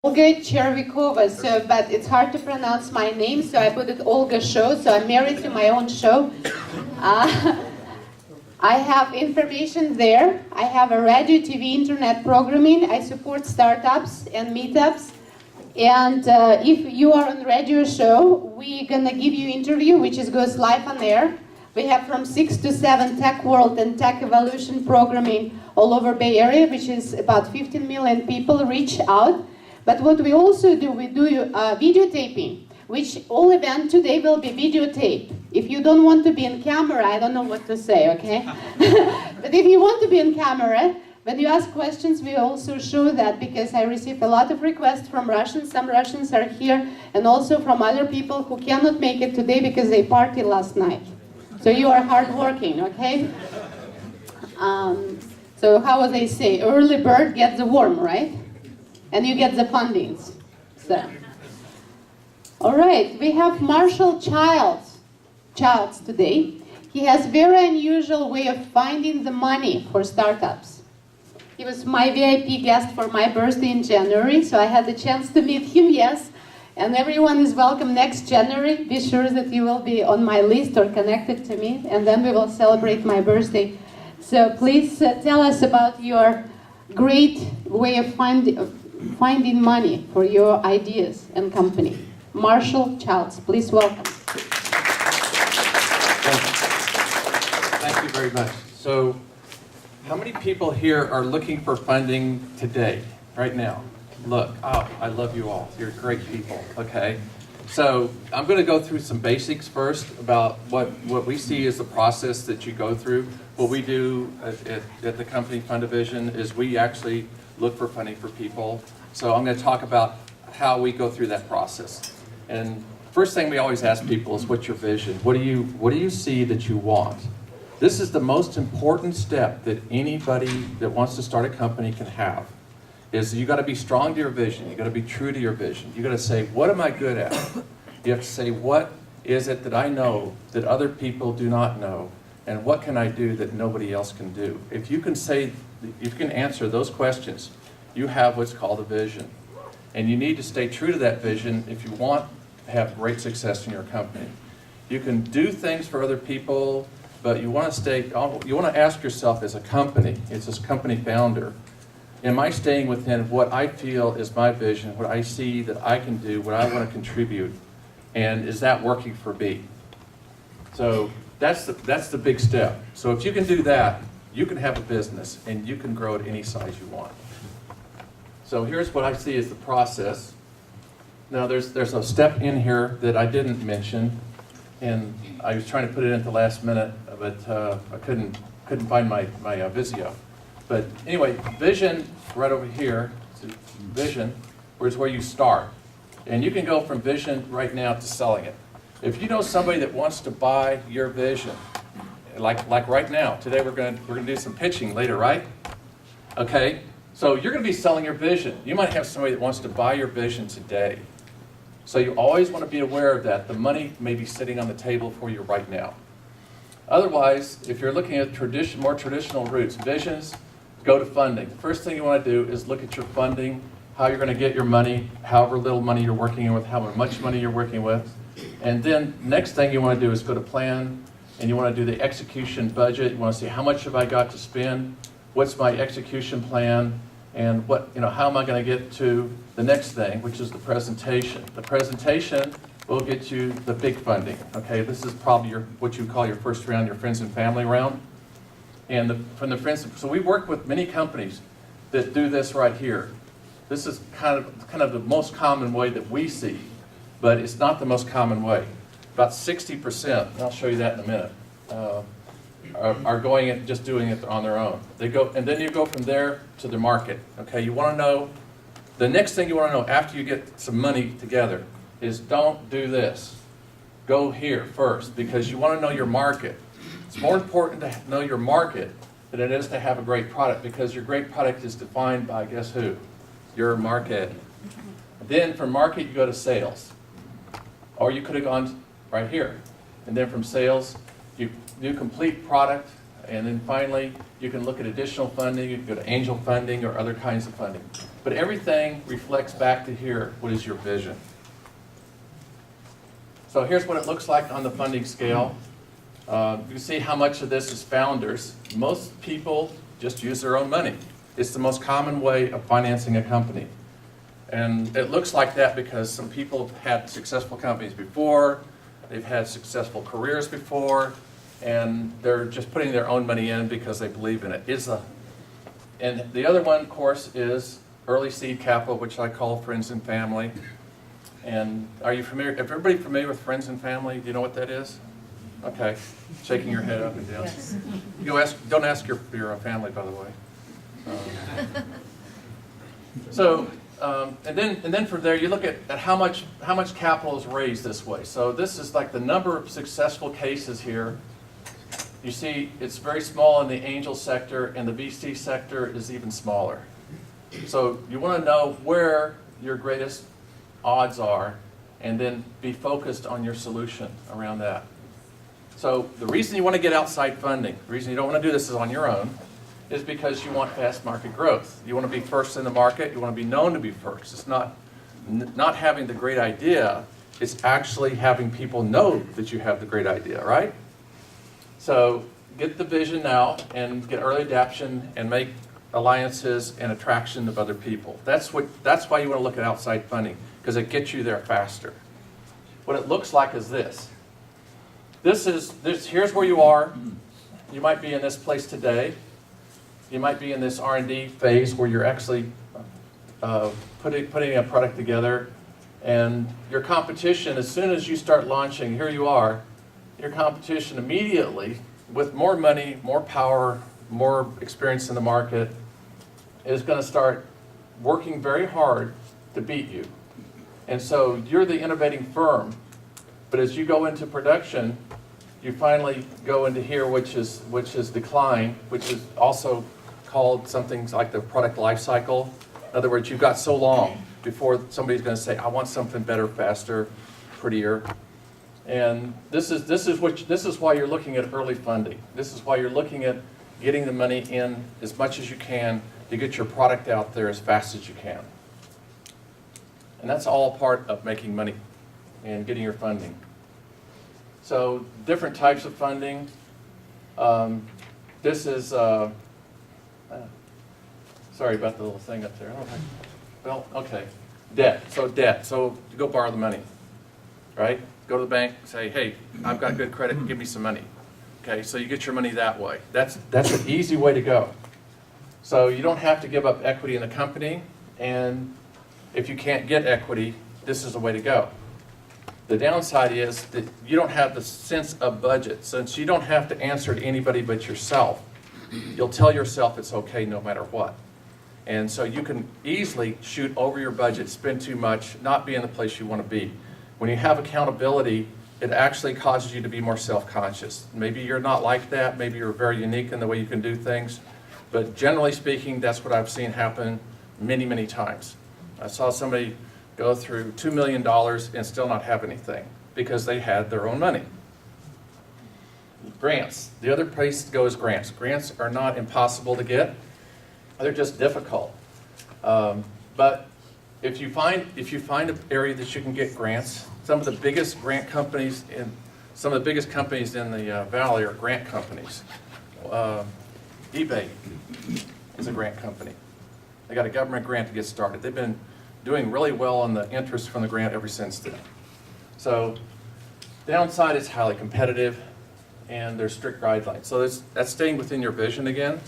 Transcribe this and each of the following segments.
Olga Chervikova, but it's hard to pronounce my name, so I put it Olga Show, so I'm married to my own show. I have information there. I have a radio, TV, internet programming. I support startups and meetups. And if you are on radio show, we're gonna give you interview, which goes live on air. We have from 6 to 7 Tech World and Tech Evolution programming all over Bay Area, which is about 15 million people reach out. But what we also do, we do videotaping, which all event today will be videotaped. If you don't want to be in camera, I don't know what to say, okay? But if you want to be in camera, when you ask questions, we also show that, because I received a lot of requests from Russians. Some Russians are here, and also from other people who cannot make it today because they partied last night. So you are hardworking, okay? So how would they say? Early bird gets the worm, right? And you get the fundings. So, all right, we have Marshall Childs today. He has very unusual way of finding the money for startups. He was my VIP guest for my birthday in January, so I had the chance to meet him, yes. And everyone is welcome next January. Be sure that you will be on my list or connected to me, and then we will celebrate my birthday. So please tell us about your great way of finding money for your ideas and company. Marshall Childs, please welcome. Thank you very much. So, how many people here are looking for funding today, right now? Look, oh, I love you all. You're great people, okay? So, I'm going to go through some basics first about what we see as the process that you go through. What we do at the company Fund Division is we actually look for funding for people. So I'm going to talk about how we go through that process. And first thing we always ask people is, what's your vision? What do you see that you want? This is the most important step that anybody that wants to start a company can have. Is you got to be strong to your vision. You got to be true to your vision. You got to say, what am I good at? You have to say, what is it that I know that other people do not know? And what can I do that nobody else can do? If you can answer those questions, you have what's called a vision. And you need to stay true to that vision if you want to have great success in your company. You can do things for other people, but you want to ask yourself as a company, as this company founder, am I staying within what I feel is my vision, what I see that I can do, what I want to contribute, and is that working for me? So that's the big step. So if you can do that, you can have a business and you can grow at any size you want. So here's what I see as the process. Now there's a step in here that I didn't mention, and I was trying to put it in at the last minute, but I couldn't find my Visio. But anyway, vision right over here, vision, is where you start. And you can go from vision right now to selling it. If you know somebody that wants to buy your vision, like right now, today we're gonna do some pitching later, right? Okay, so you're gonna be selling your vision. You might have somebody that wants to buy your vision today. So you always want to be aware of that. The money may be sitting on the table for you right now. Otherwise, if you're looking at more traditional routes, visions, go to funding. The first thing you want to do is look at your funding, how you're going to get your money, however little money you're working with, how much money you're working with. And then next thing you want to do is go to plan, and you want to do the execution budget. You want to see how much have I got to spend, what's my execution plan, and how am I going to get to the next thing, which is the presentation. The presentation will get you the big funding. Okay, this is probably what you call your first round, your friends and family round. And from the friends, so we work with many companies that do this right here. This is kind of the most common way that we see, but it's not the most common way. About 60%, and I'll show you that in a minute, are going and just doing it on their own. They go, and then you go from there to the market. Okay, you want to know, the next thing you want to know after you get some money together is, don't do this. Go here first, because you want to know your market. It's more important to know your market than it is to have a great product, because your great product is defined by, guess who? Your market. Then from market you go to sales. Or you could have gone right here. And then from sales you do complete product And then finally, you can look at additional funding, you can go to angel funding or other kinds of funding. But everything reflects back to here, what is your vision? So here's what it looks like on the funding scale. You can see how much of this is founders. Most people just use their own money. It's the most common way of financing a company. And it looks like that because some people have had successful companies before, they've had successful careers before, and they're just putting their own money in because they believe in it. And the other one, of course, is early seed capital, which I call friends and family. And are you familiar, is everybody familiar with friends and family? Do you know what that is? Okay, shaking your head up and down. Yes. Don't ask your family, by the way. And then from there, you look at how much capital is raised this way. So this is like the number of successful cases here. You see it's very small in the angel sector, and the VC sector is even smaller. So you want to know where your greatest odds are, and then be focused on your solution around that. So the reason you want to get outside funding, the reason you don't want to do this is on your own, is because you want fast market growth. You want to be first in the market. You want to be known to be first. It's not having the great idea. It's actually having people know that you have the great idea, right? So get the vision now and get early adoption and make alliances and attraction of other people. That's why you want to look at outside funding, because it gets you there faster. What it looks like is this. Here's where you are. You might be in this place today. You might be in this R&D phase where you're actually putting a product together, and your competition, as soon as you start launching, here you are, your competition immediately, with more money, more power, more experience in the market, is going to start working very hard to beat you. And so you're the innovating firm, but as you go into production, you finally go into here, which is decline, which is also called something like the product life cycle. In other words, you've got so long before somebody's going to say, I want something better, faster, prettier. And this is why you're looking at early funding. This is why you're looking at getting the money in as much as you can to get your product out there as fast as you can. And that's all part of making money and getting your funding. So different types of funding. This is, sorry about the little thing up there. Well, okay, debt. So debt. So you go borrow the money, right? Go to the bank, say, hey, I've got good credit, give me some money. Okay, so you get your money that way. That's an easy way to go. So you don't have to give up equity in the company, and if you can't get equity, this is the way to go. The downside is that you don't have the sense of budget. Since you don't have to answer to anybody but yourself, you'll tell yourself it's okay no matter what. And so you can easily shoot over your budget, spend too much, not be in the place you want to be. When you have accountability, it actually causes you to be more self-conscious. Maybe you're not like that. Maybe you're very unique in the way you can do things. But generally speaking, that's what I've seen happen many, many times. I saw somebody go through $2 million and still not have anything because they had their own money. Grants. The other place to go is grants. Grants are not impossible to get. They're just difficult. But if you find an area that you can get grants, some of the biggest grant companies in the valley are grant companies. eBay is a grant company. They got a government grant to get started. They've been doing really well on the interest from the grant ever since then. So downside is highly competitive, and there's strict guidelines. So that's staying within your vision again.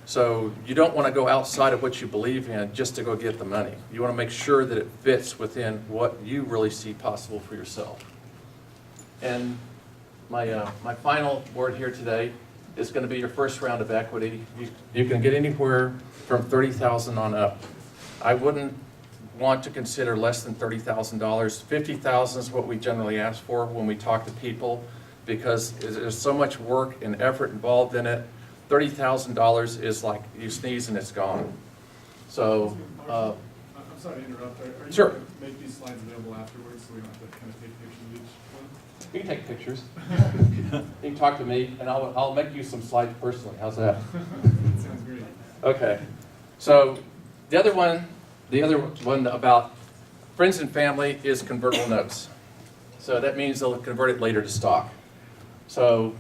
So you don't want to go outside of what you believe in just to go get the money. You want to make sure that it fits within what you really see possible for yourself. And my final word here today is going to be your first round of equity. You can get anywhere from $30,000 on up. I wouldn't want to consider less than $30,000. $50,000 is what we generally ask for when we talk to people, because there's so much work and effort involved in it. $30,000 is like you sneeze and it's gone. So I'm sorry to interrupt. Are you Sure. going to make these slides available afterwards so we don't have to kind of take pictures of each one? You can take pictures. You can talk to me, and I'll make you some slides personally. How's that? That sounds great. Okay. So the other one about friends and family is convertible notes. So that means they'll convert it later to stock. So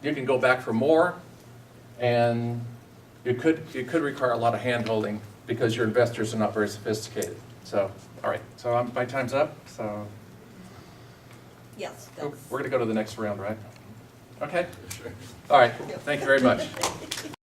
you can go back for more, and it could require a lot of hand-holding because your investors are not very sophisticated. So, all right. So my time's up. So Yes. we're That's, going to go to the next round, right? Okay. Sure. All right. Thank you very much.